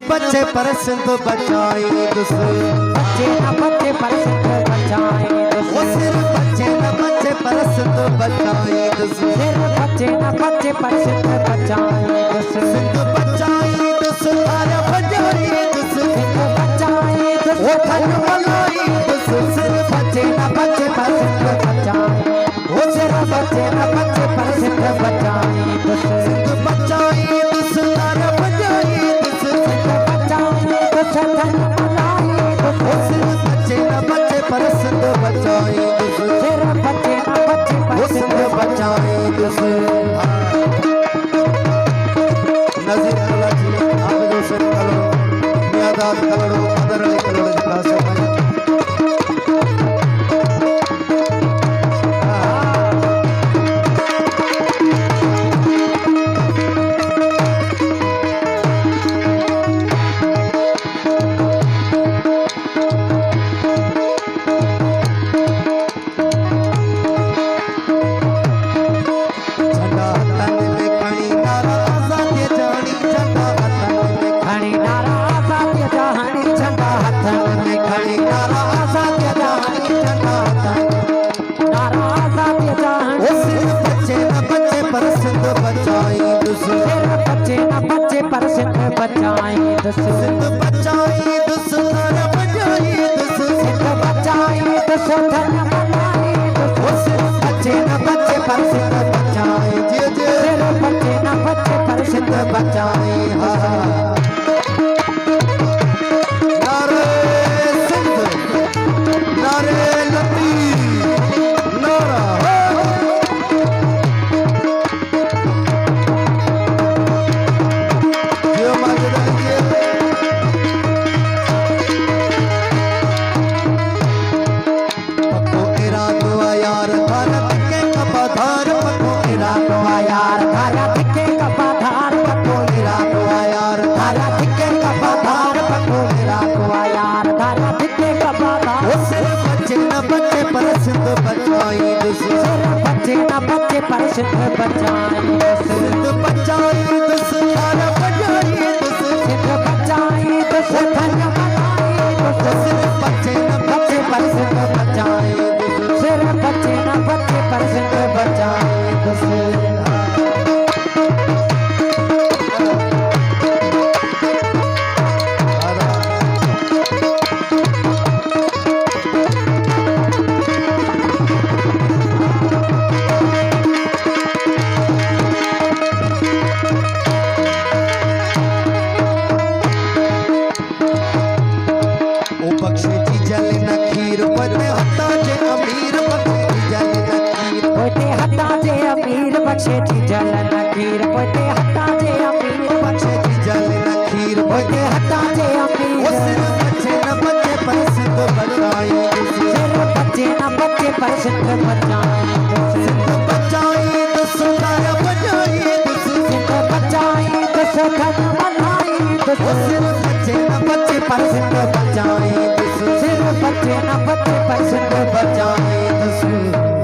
बच्चे पर सिंध बचाई बच्चे न बच्चे पर सिंध बचाई वो सिर्फ बच्चे न बच्चे पर सिंध बचाई सिर्फ बच्चे न बच्चे पर सिंध बचाई सिंध बचाई तारा बजाई सिंध बचाई वो धन मलाई सिर्फ बच्चे न बच्चे पर सिंध बचाई वो सिर्फ बच्चे न बच्चे पर सिंध बचाई सिंध बचाई तारा बजाई सिंध बचाई धन मलाई वो सिर्फ बच्चे न बच्चे पर सिंध बचाई सिर्फ बच्चे न बच्चे पर वो सिंध बचाई नजीर अल्लाह जी आबिद हुसैन कलड़ो मियादाद कलड़ो मदर अली कलड़ो जी क्लास में बचाई सिंध बचाई तारा बजाई सिंध बचाई धन मलाई वो सिर्फ बच्चे न बच्चे पर सिंध बचाई सिर्फ बच्चे न बच्चे पर सिंध बचाई नारे सिंध नारे लतीफ नारा सिंध बचाई सिर्फ बच्चे न बच्चे पर सिंध बचाई सिंध बचाई तारा बजाई सिंध बचाई धन मलाई सिर्फ बच्चे न बच्चे पर सिंध बचाई सिर्फ बच्चे न बच्चे पर सिंध बचाई बख्शे थी जल नखीर पोते हटा जे अमीर बख्शे थी जल नखीर पोते हटा जे अमीर वो सिर्फ बच्चे न बच्चे पर सिंध बचाई सिर्फ बच्चे न बच्चे पर सिंध बचाई सिंध बचाई तारा बजाई सिंध बचाई धन मलाई सिर्फ बच्चे न बच्चे पर सिंध बचाई सिर्फ बच्चे न बच्चे पर सिंध बचाई